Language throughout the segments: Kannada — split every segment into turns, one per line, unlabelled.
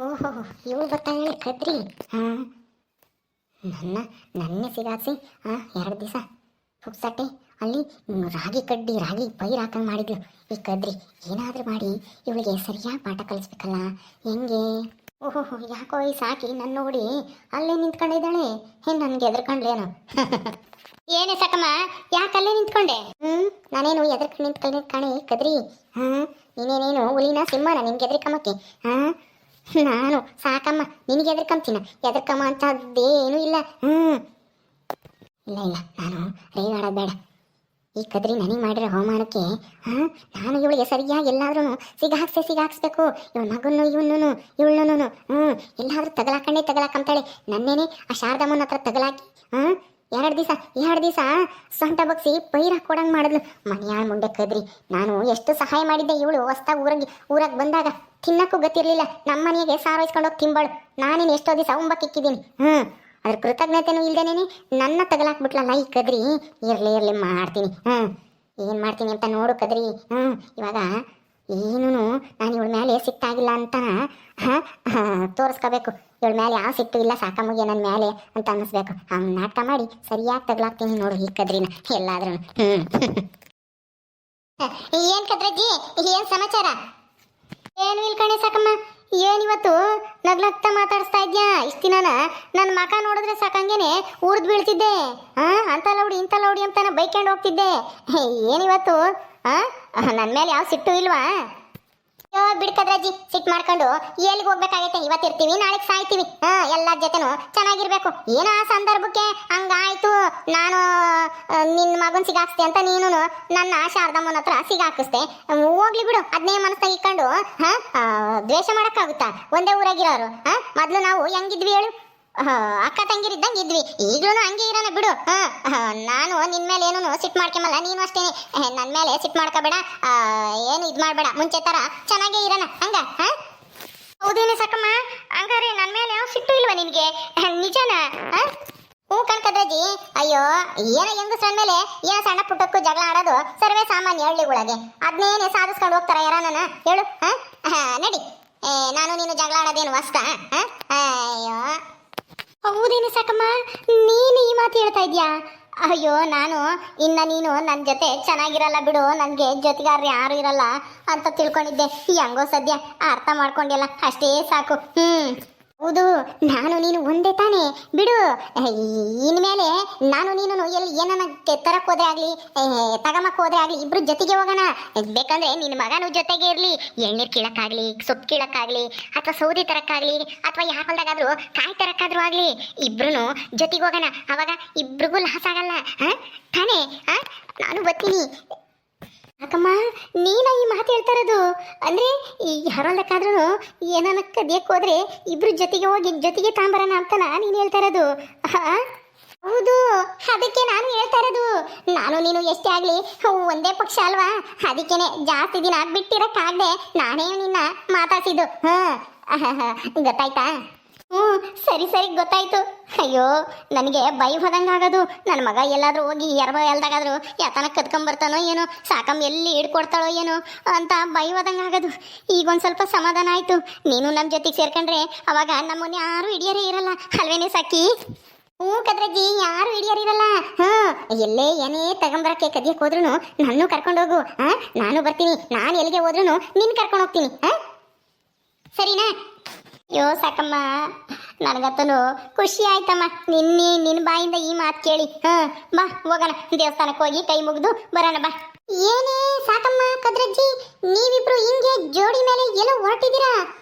ಓಹೋ, ಇವಳು ಬರ್ತಾಳೆ ಕದ್ರಿ. ಹಾಂ, ನನ್ನೇ ಸಿಗಾಸಿ 2 ದಿವಸ ಪುಕ್ಸಟ್ಟೆ ಅಲ್ಲಿ ರಾಗಿ ಕಡ್ಡಿ ರಾಗಿ ಪೈರು ಹಾಕಂಗೆ ಮಾಡಿದ್ಲು ಈ ಕದ್ರಿ. ಏನಾದರೂ ಮಾಡಿ ಇವಳಿಗೆ ಸರಿಯಾಗಿ ಪಾಠ ಕಲಿಸ್ಬೇಕಲ್ಲ. ಹೆಂಗೆ? ಓಹೋ, ಯಾಕೋ ಈ ಸಾಕಿ ನನ್ನ ನೋಡಿ ಅಲ್ಲೇ ನಿಂತ್ಕೊಂಡಿದ್ದಾಳೆ. ನನಗೆ ಎದ್ರಕೊಂಡ್ಲೇನು? ಏನೇ ಸಾಕಮ್ಮ, ಯಾಕಲ್ಲೇ ನಿಂತ್ಕೊಂಡೆ? ನಾನೇನು ಎದ್ರಕೊಂಡು ನಿಂತ್ಕೊಂಡೆ ಕಾಣೆ ಕದ್ರಿ. ನೀನೇನೇನು ಹುಲಿನ ಸಿಂಹನ ನಿನ್ಗೆ ಎದ್ರಿಕಮ್ಮಕ್ಕೆ? ನಾನು ಸಾಕಮ್ಮ, ನಿನಗೆ ಎದ್ರಕಂತೀನ? ಎದ್ರಕಮ್ಮ ಅಂತದ್ದೇನು ಇಲ್ಲ. ಇಲ್ಲ ಇಲ್ಲ, ನಾನು ರೇಗಾಡೋದು ಬೇಡ. ಈ ಕದ್ರಿ ನನಗೆ ಮಾಡಿರೋ ಅವಮಾನಕ್ಕೆ ನಾನು ಇವಳಿಗೆ ಸರಿಯಾಗಿ ಎಲ್ಲಾದ್ರೂ ಸಿಗಾಕ್ಸ್ಬೇಕು. ಇವಳ ಮಗನ್ನು ಇವಳನ್ನು ಎಲ್ಲಾದ್ರೂ ತಗಲಾಕಂತಾಳೆ. ನನ್ನೇನೆ ಆ ಶಾರದಮ್ಮನ ಹತ್ರ ತಗಲಾಕಿ 2 ದಿವಸ ಸೊಂಟ ಬಗ್ಸಿ ಪೈರ ಕೊಡಂಗೆ ಮಾಡಿದ್ಲು. ಮನೆಯಾಳ ಮುಂಡೆ ಕದ್ರಿ. ನಾನು ಎಷ್ಟು ಸಹಾಯ ಮಾಡಿದ್ದೆ. ಇವಳು ಹೊಸ್ದಾಗಿ ಊರಾಗ ಬಂದಾಗ ತಿನ್ನಕ್ಕೂ ಗೊತ್ತಿರಲಿಲ್ಲ. ನಮ್ಮ ಮನೆಗೆ ಸಾರೈಸ್ಕೊಂಡೋಗಿ ತಿಂಬಾಳು. ನಾನೇನು ಎಷ್ಟೋ ದಿವಸ ಉಂಬಕ್ಕಿಕ್ಕಿದ್ದೀನಿ. ಅದ್ರ ಕೃತಜ್ಞತೆನೂ ಇಲ್ದೇನೆ ನನ್ನ ತಗಲಾಕ್ಬಿಟ್ಲಲ್ಲ ಈ ಕದ್ರಿ. ಇರ್ಲಿ ಮಾಡ್ತೀನಿ. ಏನು ಮಾಡ್ತೀನಿ ಅಂತ ನೋಡು ಕದ್ರಿ. ಇವಾಗ ಏನೂ ನಾನು ಇವಳ ಮೇಲೆ ಸಿಟ್ಟಾಗಿಲ್ಲ ಅಂತ ತೋರಿಸ್ಕೋಬೇಕು. ಇವಳ ಮೇಲೆ ಯಾವ ಸಿಟ್ಟು ಇಲ್ಲ ಸಾಕಮ್ಮಗೆ ನನ್ನ ಮೇಲೆ ಅಂತ ಅನ್ನಿಸ್ಬೇಕು. ನಾಟಕ ಮಾಡಿ ಸರಿಯಾಗಿ ತಗಲಾಕ್ತೀನಿ ನೋಡು ಈ ಕದ್ರಿನ ಎಲ್ಲಾದ್ರೂ. ಏನು ಕದ್ರಜ್ಜಿ, ಏನು ಸಮಾಚಾರ? ಏನು ಇಲ್ಕಣೆ ಸಾಕಮ್ಮ, ಏನಿವತ್ತು ನಗ್ನಗ್ತಾ ಮಾತಾಡಿಸ್ತಾ ಇದ್ಯಾ? ಇಷ್ಟು ದಿನ ನನ್ನ ಮಕ ನೋಡಿದ್ರೆ ಸಾಕಂಗೇನೆ ಉರ್ದು ಬೀಳ್ತಿದ್ದೆ. ಅಂತ ಲೌಡಿ ಇಂಥ ಲೌಡಿ ಅಂತಾನೆ ಬೈಕೊಂಡು ಹೋಗ್ತಿದ್ದೆ. ಏನಿವತ್ತು ನನ್ನ ಮೇಲೆ ಯಾವ ಸಿಟ್ಟು ಇಲ್ವಾ? ಅಯ್ಯೋ ಬಿಡ್ಕದ್ರಜ್ಜಿ, ಸಿಟ್ಟು ಮಾಡ್ಕೊಂಡು ಎಲ್ಲಿಗೆ ಹೋಗ್ಬೇಕಾಗೈತೆ? ಇವತ್ತಿರ್ತೀವಿ, ನಾಳೆಗೆ ಸಾಯ್ತೀವಿ. ಎಲ್ಲ ಜೊತೆನೂ ಚೆನ್ನಾಗಿರ್ಬೇಕು. ಏನೋ ಆ ಸಂದರ್ಭಕ್ಕೆ ಹಂಗಾಯ್ತು, ನಾನು ನಿನ್ನ ಮಗನ್ ಸಿಗಾಕ್ಸ್ತೆ ಅಂತ ನೀನು ನನ್ನ ಶಾರದಮ್ಮನ ಹತ್ರ ಸಿಗಾಕಿಸ್ತೆ. ಹೋಗ್ಲಿ ಬಿಡು, ಅದನ್ನೇ ಮನಸ್ಸಾಗಿ ಇಟ್ಕೊಂಡು ದ್ವೇಷ ಮಾಡೋಕ್ಕಾಗುತ್ತಾ? ಒಂದೇ ಊರಾಗಿರೋರು. ಮೊದಲು ನಾವು ಹೆಂಗಿದ್ವಿ ಹೇಳು? ಅಕ್ಕ ತಂಗಿರಿದ್ದಂಗೆ ಇದ್ವಿ. ಈಗಲೂ ಹಂಗೆ ಇರೋಣ ಬಿಡು. ನಾನು ನಿನ್ನ ಮೇಲೆ ಏನೂ ಸಿಟ್ಟು ಮಾಡ್ಕೊಂಬಲ್ಲ, ನೀನು ಅಷ್ಟೇ ನನ್ನ ಮೇಲೆ ಸಿಟ್ಟು ಮಾಡ್ಕೋಬೇಡ. ಏನು ಇದು ಮಾಡಬೇಡ, ಮುಂಚೆ ಥರ ಚೆನ್ನಾಗೇ ಇರೋಣ ಹಂಗ. ಹೌದೇನೆ ಸಾಕಮ್ಮ, ಹಂಗಾರೆ ನನ್ನ ಮೇಲೆ ಯಾವ ಸಿಟ್ಟು ಇಲ್ವಾ ನಿನಗೆ? ನಿಜನಾ? ಹ್ಞೂ ಕಣ್ಕದ್ರಜ್ಜಿ. ಅಯ್ಯೋ, ಏನೋ ಹೆಂಗಸ್ರ ಮೇಲೆ ಏನೋ ಸಣ್ಣ ಪುಟ್ಟಕ್ಕೂ ಜಗಳ ಆಡೋದು ಸರ್ವೇ ಸಾಮಾನ್ಯ ಹಳ್ಳಿಗಳಿಗೆ. ಅದನ್ನೇನೆ ಸಾಧಿಸ್ಕೊಂಡು ಹೋಗ್ತಾರ ಯಾರನ್ನ ಹೇಳು? ನಡಿ, ನಾನು ನೀನು ಜಗಳ ಆಡೋದೇನು ಹೊಸ್ತ? ಅಯ್ಯೋ ಹೌದೇನೆ ಸಾಕಮ್ಮ, ನೀನು ಈ ಮಾತು ಹೇಳ್ತಾ ಇದೆಯಾ? ಅಯ್ಯೋ, ನಾನು ನೀನು ನನ್ನ ಜೊತೆ ಚೆನ್ನಾಗಿರಲ್ಲ ಬಿಡು, ನನಗೆ ಜೊತೆಗಾರರು ಯಾರು ಇರಲ್ಲ ಅಂತ ತಿಳ್ಕೊಂಡಿದ್ದೆ. ಹೆಂಗೋ ಸದ್ಯ ಅರ್ಥ ಮಾಡ್ಕೊಂಡಿಲ್ಲ, ಅಷ್ಟೇ ಸಾಕು. ಹೌದು, ನಾನು ನೀನು ಒಂದೇ ತಾನೇ ಬಿಡು. ಇನ್ಮೇಲೆ ನಾನು ನೀನು ಎಲ್ಲಿ ಏನನ್ನ ತರಕ್ಕೆ ಹೋದ್ರೆ ಆಗಲಿ ತಗಮಕ್ಕೆ ಹೋದ್ರೆ ಆಗಲಿ ಇಬ್ರು ಜೊತೆಗೆ ಹೋಗೋಣ. ಬೇಕಂದ್ರೆ ನಿನ್ನ ಮಗನೂ ಜೊತೆಗೆ ಇರಲಿ. ಎಳ್ನೀರು ಕೀಳಕ್ಕಾಗಲಿ, ಸೊಪ್ಪು ಕೀಳಕ್ಕಾಗಲಿ, ಅಥವಾ ಸೌದೆ ತರಕ್ಕಾಗಲಿ, ಅಥವಾ ಯಾವ ಹೊಲ್ದಾಗಾದ್ರೂ ಕಾಯಿ ತರಕ್ಕಾದ್ರೂ ಆಗಲಿ ಇಬ್ರು ಜೊತೆಗೆ ಹೋಗೋಣ. ಅವಾಗ ಇಬ್ರಿಗೂ ಲಾಸ್ ಆಗಲ್ಲ ತಾನೇ? ನಾನು ಬರ್ತೀನಿ. ಯಾಕಮ್ಮ ನೀನ ಈ ಮಾತು ಹೇಳ್ತಾ ಇರೋದು? ಅಂದರೆ ಈ ಯಾರೊಂದಕ್ಕಾದ್ರೂ ಏನನ್ನ ಕದಿಯಕ್ಕೆ ಹೋದ್ರೆ ಇಬ್ರು ಜೊತೆಗೆ ಹೋಗಿ ಜೊತೆಗೆ ತಾಂಬರೋಣ ಅಂತ ನೀನು ಹೇಳ್ತಾ ಇರೋದು? ಹೌದು, ಅದಕ್ಕೆ ನಾನು ಹೇಳ್ತಾ ಇರೋದು. ನಾನು ನೀನು ಎಷ್ಟೇ ಆಗಲಿ ಒಂದೇ ಪಕ್ಷ ಅಲ್ವಾ? ಅದಕ್ಕೇನೆ ಜಾಸ್ತಿ ದಿನ ಬಿಟ್ಟಿರೋಕ್ಕಾಗದೆ ನಾನೇ ನಿನ್ನ ಮಾತಾಡ್ಸಿದ್ದು. ಗೊತ್ತಾಯ್ತಾ? ಸರಿ ಗೊತ್ತಾಯ್ತು. ಅಯ್ಯೋ, ನನಗೆ ಬೈ ಹೋದಂಗಾಗೋದು. ನನ್ನ ಮಗ ಎಲ್ಲಾದ್ರೂ ಹೋಗಿ ಎಲ್ದಾಗಾದ್ರೂ ಯಾತನ ಕದ್ಕೊಂಬರ್ತಾನೋ ಏನೋ, ಸಾಕಮ್ಮ ಎಲ್ಲಿ ಹಿಡ್ಕೊಡ್ತಾಳೋ ಏನೋ ಅಂತ ಬೈ ಹೋದಂಗಾಗೋದು. ಈಗೊಂದು ಸ್ವಲ್ಪ ಸಮಾಧಾನ ಆಯಿತು. ನೀನು ನಮ್ಮ ಜೊತೆಗೆ ಸೇರ್ಕೊಂಡ್ರೆ ಅವಾಗ ನಮ್ಮನ್ನ ಯಾರು ಹಿಡಿಯರೇ ಇರಲ್ಲ ಅಲ್ವೇನೆ ಸಾಕಿ? ಕದ್ರಜ್ಜಿ, ಯಾರು ಹಿಡಿಯರಿರಲ್ಲ. ಎಲ್ಲೇ ಏನೇ ತಗೊಂಬರಕ್ಕೆ ಕದಿಯಕ್ಕೆ ಹೋದ್ರೂ ನನ್ನೂ ಕರ್ಕೊಂಡೋಗು. ನಾನು ಬರ್ತೀನಿ. ನಾನು ಎಲ್ಲಿಗೆ ಹೋದ್ರೂ ನಿನ್ನ ಕರ್ಕೊಂಡು ಹೋಗ್ತೀನಿ. ಸರಿನಾ? ಅಯ್ಯೋ ಸಾಕಮ್ಮ, ನನಗತ್ತನು ಖುಷಿ ಆಯ್ತಮ್ಮ ನಿನ್ನ ಬಾಯಿಂದ ಈ ಮಾತು ಕೇಳಿ. ಬಾ ಹೋಗೋಣ, ದೇವಸ್ಥಾನಕ್ಕೆ ಹೋಗಿ ಕೈ ಮುಗಿದು ಬರೋಣ ಬಾ. ಏನೇ ಸಾಕಮ್ಮ ಕದ್ರಜ್ಜಿ, ನೀವಿಬ್ರು ಹಿಂಗೆ ಜೋಡಿ ಮೇಲೆ ಎಲ್ಲೋ ಹೊರಟಿದ್ದೀರಾ?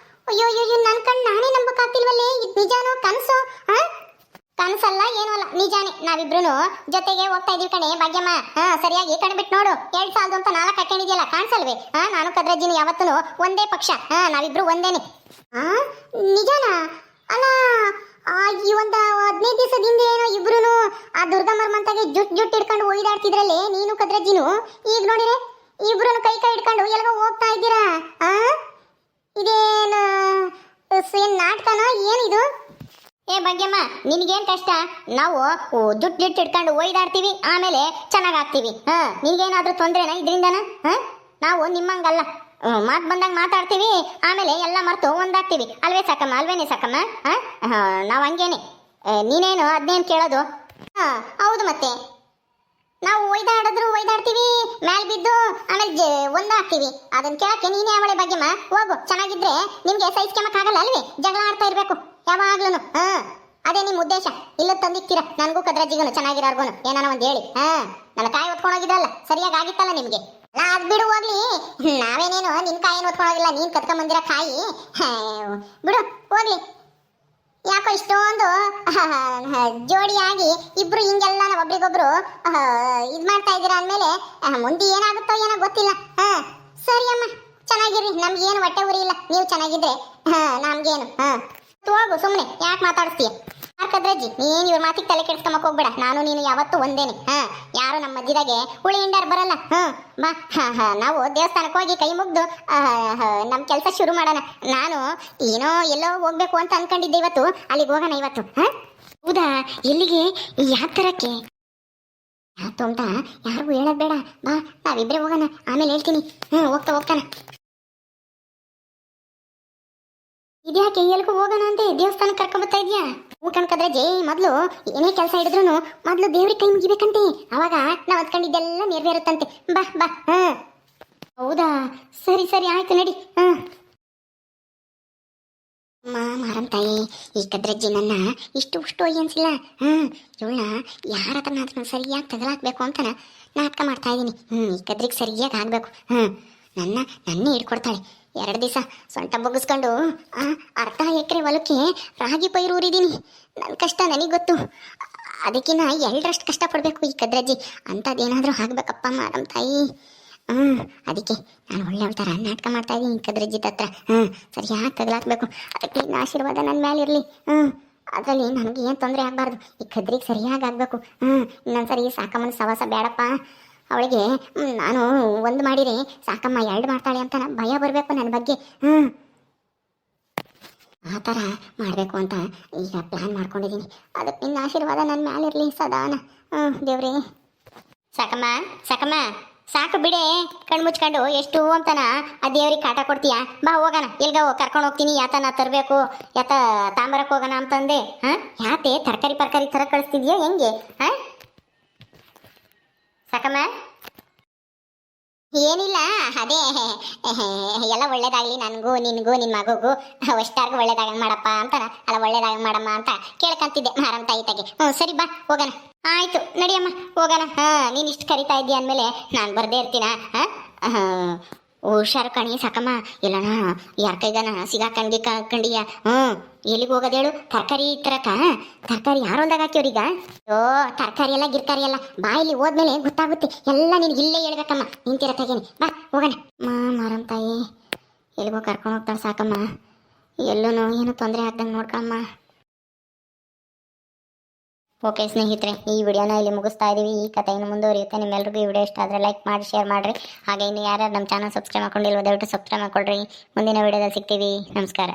ಅಯ್ಯೋ ನನ್ನ ಕಣ್ಣು ನಾನೇ ನಂಬಕ್ಕಾಗ್ತಿಲ್ವಲ್ಲೇ. ಇದು ನಿಜಾನೋ ಕನಸು? ಕನಸಲ್ಲ ಏನೂ ಅಲ್ಲ, ನಿಜಾನೇ. ನಾವಿಬ್ರು ಜೊತೆಗೆ ಹೋಗ್ತಾ ಇದೀವಿ ಕಣೆ ಭಾಗ್ಯಮ್ಮ. ಸರಿಯಾಗಿ ಕಣ್ಬಿಟ್ಟು ನೋಡು. 2 ಸಾಲದು ಅಂತ 4 ಹಾಕೊಂಡಿದ್ಯಲ್ಲ, ಕಾಣಿಸಲ್ವೇ? ನಾನು ಕದ್ರಜ್ಜಿನಿ ಯಾವತ್ತೂ ಒಂದೇ ಪಕ್ಷ. ನಾವಿಬ್ರು ಒಂದೇನೆ. ನಿಜಾನಾ? ಅಲ್ಲ, ಈ ಒಂದು 15 ದಿವಸದಿಂದ ಏನೋ ಇಬ್ರು ಆ ದುರ್ಗಮ್ಮರ ಮಂತಾಗೆ ಜುಟ್ ಹಿಡ್ಕೊಂಡು ಒಯ್ದಾಡ್ತಿದ್ರಲ್ಲೇ ನೀನು ಕದ್ರಜ್ಜಿನು. ಈಗ ನೋಡಿರೆ ಇಬ್ರು ಕೈ ಹಿಡ್ಕೊಂಡು ಎಲ್ಗೋ ಹೋಗ್ತಾ ಇದ್ದೀರಾ? ಇದೇನು ನಾಟಕನೋ ಏನಿದು? ಭಾಗ್ಯಮ್ಮ, ನಿನಗೇನು ಕಷ್ಟ? ನಾವು ಜುಟ್ಟು ಹಿಡ್ಕೊಂಡು ಒಯ್ದಾಡ್ತೀವಿ, ಆಮೇಲೆ ಚೆನ್ನಾಗಾಗ್ತೀವಿ. ನಿನಗೇನಾದ್ರೂ ತೊಂದರೆನಾ ಇದರಿಂದನ? ನಾವು ನಿಮ್ಮಂಗಲ್ಲ. ಮಾತು ಬಂದಾಗ ಮಾತಾಡ್ತೀವಿ, ಆಮೇಲೆ ಎಲ್ಲ ಮರ್ತು ಒಂದಾಗ್ತೀವಿ ಅಲ್ವೇ ಸಾಕಮ್ಮ, ಅಲ್ವೇನೆ ಸಾಕಮ್ಮ? ನಾವು ಹಂಗೇನೆ. ನೀನೇನು ಅದನ್ನೇನು ಕೇಳೋದು? ಹೌದು ಮತ್ತೆ, ನಾವು ಒಯ್ದಾಡ್ತೀವಿ, ಮ್ಯಾಲ್ ಬಿದ್ದು ಆಮೇಲೆ ಒಂದಾಗ್ತೀವಿ. ಅದನ್ನ ಕೇಳಕ್ಕೆ ನೀನೇ ಅವಳೆ ಬಗ್ಗೆಮ್ಮ. ಹೋಗು, ಚೆನ್ನಾಗಿದ್ರೆ ನಿಮ್ಗೆ ಸಹಿಸ್ಕೊಂಬಕ್ಕಾಗಲ್ಲ ಅಲ್ವೇ? ಜಗಳ ಆಡ್ತಾ ಇರ್ಬೇಕು ಯಾವಾಗ್ಲೂ. ಅದೇ ನಿಮ್ಮ ಉದ್ದೇಶ. ಇಲ್ಲ ತಂದಿಕ್ತೀರ ನನಗೂ ಕದ್ರಜ್ಜಿಗೂ ಚೆನ್ನಾಗಿರೋರ್ಗು ಏನಾನ ಒಂದು ಹೇಳಿ. ನನ್ನ ಕಾಯಿ ಹೊತ್ಕೊಂಡೋಗಿದ್ರಲ್ಲ, ಸರಿಯಾಗಿ ಆಗಿತ್ತಲ್ಲ ನಿಮ್ಗೆ? ಅದ್ ಬಿಡು ಹೋಗ್ಲಿ, ನಾವೇನೇನು ನಿನ್ ಕಾಯಿ ಹೊತ್ಕೊಂಡೋಗಿಲ್ಲ, ನೀನ್ ಕತ್ಕೊಂಡ್ ಕಾಯಿ. ಬಿಡು ಹೋಗ್ಲಿ. ಯಾಕೋ ಇಷ್ಟೊಂದು ಜೋಡಿಯಾಗಿ ಇಬ್ರು ಹಿಂಗೆಲ್ಲ ಒಬ್ರಿಗೊಬ್ರು ಇದ್ ಮಾಡ್ತಾ ಇದ್ದೀರಾ ಅಂದ್ಮೇಲೆ ಮುಂದೆ ಏನಾಗುತ್ತೋ ಏನೋ ಗೊತ್ತಿಲ್ಲ. ಸರಿ ಅಮ್ಮ, ಚೆನ್ನಾಗಿರ್ರಿ, ನಮ್ಗೇನು ಹೊಟ್ಟೆ ಉರಿ ಇಲ್ಲ. ನೀವು ಚೆನ್ನಾಗಿದ್ರೆ ನಮ್ಗೇನು. ಹೋಗು, ಸುಮ್ಮನೆ ಯಾಕೆ ಮಾತಾಡಿಸ್ತೀಯ? ಕದ್ರಜ್ಜಿ, ನೀನ್ ಇವ್ರ ಮಾತಿಗೆ ತಲೆ ಕೆಡ್ಸ್ಕೊಂಬಕ್ ಹೋಗ್ಬೇಡ. ನಾನು ನೀನು ಯಾವತ್ತೂ ಒಂದೇನೆ. ಯಾರು ನಮ್ಮ ಮಧ್ಯದಾಗೆ ಹುಳಿ ಹಿಂಡಾರ್ ಬರಲ್ಲ. ಬಾ, ನಾವು ದೇವಸ್ಥಾನಕ್ಕೆ ಹೋಗಿ ಕೈ ಮುಗ್ದು ನಮ್ ಕೆಲಸ ಶುರು ಮಾಡೋಣ. ನಾನು ಏನೋ ಎಲ್ಲೋ ಹೋಗ್ಬೇಕು ಅಂತ ಅನ್ಕೊಂಡಿದ್ದೆ ಇವತ್ತು, ಅಲ್ಲಿಗೆ ಹೋಗೋಣ ಇವತ್ತು. ಹೌದಾ? ಎಲ್ಲಿಗೆ? ಯಾವ ತರಕ್ಕೆ? ಯಾತು ಅಂತ ಯಾರಿಗೂ ಹೇಳೋದ್ ಬೇಡ. ಬಾ, ನಾವಿಬ್ರೆ ಹೋಗೋಣ, ಆಮೇಲೆ ಹೇಳ್ತೀನಿ. ಹೋಗ್ತಾನ. ಇದ್ಯಾಕೆ ಎಲ್ಗೂ ಹೋಗೋಣ ಅಂತೆ ದೇವಸ್ಥಾನಕ್ಕೆ ಕರ್ಕೊಂಬತ್ತಾ ಇದೆಯಾ? ಕಣ್ಕದ್ರೆ ಜೈ, ಮೊದ್ಲು ಏನೇ ಕೆಲಸ ಹಿಡಿದ್ರು ಮೊದ್ಲು ದೇವ್ರಿಗೆ ಕೈ ಮುಗಿಬೇಕಂತೆ, ಅವಾಗ ನಾವ್ ಅಂದ್ಕೊಂಡಿದ್ದೆಲ್ಲ ನೆರವೇರುತ್ತಂತೆ. ಬಾ ಬಾ. ಹೌದಾ? ಸರಿ ಸರಿ, ಆಯ್ತು ನಡಿ. ಮಾರಂ ತಾಯಿ, ಈ ಕದ್ರಜ್ಜಿ ನನ್ನ ಇಷ್ಟು ಅನ್ಸಿಲ್ಲ. ಇವಳನ್ನ ಯಾರ ಹತ್ರ ಸರಿಯಾಗಿ ತಗಲಾಕ್ಬೇಕು ಅಂತ ನಾಟಕ ಮಾಡ್ತಾ ಇದ್ದೀನಿ. ಈ ಕದ್ರಿಗೆ ಸರಿಯಾಗಿ ಆಗ್ಬೇಕು. ನನ್ನೇ ಹಿಡ್ಕೊಡ್ತಾಳೆ. 2 ದಿವಸ ಸೊಂಟ ಬಗ್ಗಿಸ್ಕೊಂಡು ಅರ್ಧ ಎಕರೆ ಹೊಲಕ್ಕೆ ರಾಗಿ ಪೈರು ಊರಿದ್ದೀನಿ. ನನ್ನ ಕಷ್ಟ ನನಗೆ ಗೊತ್ತು, ಅದಕ್ಕಿನ್ನ 2ರಷ್ಟು ಕಷ್ಟಪಡಬೇಕು ಈ ಕದ್ರಜ್ಜಿ. ಅಂಥದ್ದೇನಾದರೂ ಆಗ್ಬೇಕಪ್ಪ ಮಾರಂ ತಾಯಿ. ಅದಕ್ಕೆ ನಾನು ಒಳ್ಳೆ ಥರ ನಾಟಕ ಮಾಡ್ತಾ ಇದ್ದೀನಿ ಈ ಕದ್ರಜ್ಜಿ ಹತ್ರ. ಸರಿಯಾಗಿ ತಗಲಾಕ್ಬೇಕು. ಅದಕ್ಕೆ ನಿನ್ನ ಆಶೀರ್ವಾದ ನನ್ನ ಮೇಲೆ ಇರಲಿ. ಅದರಲ್ಲಿ ನನಗೆ ಏನು ತೊಂದರೆ ಆಗಬಾರ್ದು. ಈ ಕದ್ರಿಗೆ ಸರಿಯಾಗಿ ಆಗಬೇಕು. ಇನ್ನೊಂದ್ಸರಿ ಸಾಕಮ್ಮನ ಸವಾಸ ಬೇಡಪ್ಪ. ಅವಳಿಗೆ ನಾನು 1 ಮಾಡಿದರೆ ಸಾಕಮ್ಮ 2 ಮಾಡ್ತಾಳೆ ಅಂತ ಭಯ ಬರಬೇಕು ನನ್ನ ಬಗ್ಗೆ. ಆ ಥರ ಮಾಡಬೇಕು ಅಂತ ಈಗ ಪ್ಲ್ಯಾನ್ ಮಾಡ್ಕೊಂಡಿದ್ದೀನಿ. ಅದಕ್ಕೆ ನಿನ್ನ ಆಶೀರ್ವಾದ ನನ್ನ ಮ್ಯಾಲಿರಲಿ ಸದಾನ. ದೇವ್ರಿ. ಸಾಕಮ್ಮ ಸಾಕು ಬಿಡೆ, ಕಣ್ಣು ಮುಚ್ಕೊಂಡು ಎಷ್ಟು ಅಂತನ ಆ ದೇವ್ರಿಗೆ ಕಾಟ ಕೊಡ್ತೀಯ. ಬಾ ಹೋಗೋಣ, ಎಲ್ಗ ಕರ್ಕೊಂಡು ಹೋಗ್ತೀನಿ. ಯಾತನ ತರಬೇಕು, ಯಾತ ತಾಂಬರಕ್ಕೆ ಹೋಗೋಣ ಅಂತಂದೆ. ಯಾತೆ ತರಕಾರಿ ಥರ ಕಳಿಸ್ತಿದ್ಯಾ ಹೆಂಗೆ? ಸಾಕಮ್ಮ, ಏನಿಲ್ಲ, ಅದೇ ಎಲ್ಲ ಒಳ್ಳೇದಾಗಲಿ ನನಗೂ ನಿನಗೂ ನಿನ್ನ ಮಗುಗೂ ಅಷ್ಟಾರ್ಗೂ ಒಳ್ಳೇದಾಗ ಮಾಡಪ್ಪ ಅಂತಾನ. ಅಲ್ಲ, ಒಳ್ಳೇದಾಗ ಮಾಡಮ್ಮ ಅಂತ ಕೇಳ್ಕೊಂತಿದ್ದೆ ಮಾರಂ ತಾಯಿ ತಗೆ. ಸರಿ ಬಾ ಹೋಗೋಣ. ಆಯ್ತು ನಡಿಯಮ್ಮ, ಹೋಗೋಣ. ನೀನು ಇಷ್ಟು ಕರಿತಾ ಇದ್ದೀಯ ಅಂದಮೇಲೆ ನಾನು ಬರದೇ ಇರ್ತೀನ. ಹುಷಾರು ಕಣಿ ಸಾಕಮ್ಮ, ಎಲ್ಲನ ಯಾರ ಕೈಗನ ಸಿಗಾಕಂಡಿಯ. ಎಲ್ಲಿಗೆ ಹೋಗೋದು ಹೇಳು? ತರಕಾರಿ ತರಕಾರಿ ಯಾರೊಂದಾಗ ಹಾಕಿವ್ರೀಗ? ತರಕಾರಿ ಎಲ್ಲ ಗಿರ್ಕಾರಿ ಎಲ್ಲ ಬಾಯಲ್ಲಿ ಹೋದ್ಮೇಲೆ ಗೊತ್ತಾಗುತ್ತೆ ಎಲ್ಲ. ನಿನ್ಗೆ ಇಲ್ಲೇ ಹೇಳ್ಬೇಕಮ್ಮ, ನಿಂತಿರ ತೆಗೇನಿ. ಬಾ ಹೋಗೋಣ. ಮಾರಂ ತಾಯಿ ಎಲ್ಲಿಗೋ ಕರ್ಕೊಂಡು ಹೋಗ್ತಾಳೆ ಸಾಕಮ್ಮ. ಎಲ್ಲೂ ಏನು ತೊಂದರೆ ಆಗ್ದಂಗೆ ನೋಡ್ಕಮ್ಮ. ಓಕೆ ಸ್ನೇಹಿತರೆ, ಈ ವಿಡಿಯೋನ ಇಲ್ಲಿ ಮುಗಿಸ್ತಾ ಇದ್ದೀವಿ. ಈ ಕಥೆ ಇನ್ನು ಮುಂದುವರಿಯುತ್ತೆ. ನಿಮ್ಮೆಲ್ಲರಿಗೂ ಈ ವಿಡಿಯೋ ಇಷ್ಟ ಆದರೆ ಲೈಕ್ ಮಾಡಿ, ಶೇರ್ ಮಾಡಿರಿ. ಹಾಗೆ ಇನ್ನು ಯಾರ್ಯಾರು ನಮ್ಮ ಚಾನಲ್ ಸಬ್ಸ್ಕ್ರೈಬ್ ಮಾಡ್ಕೊಂಡಿಲ್ವೋ ದಯವಿಟ್ಟು ಸಬ್ಸ್ಕ್ರೈಬ್ ಮಾಡ್ಕೊಳ್ರಿ. ಮುಂದಿನ ವಿಡಿಯೋದಲ್ಲಿ ಸಿಗ್ತೀವಿ. ನಮಸ್ಕಾರ.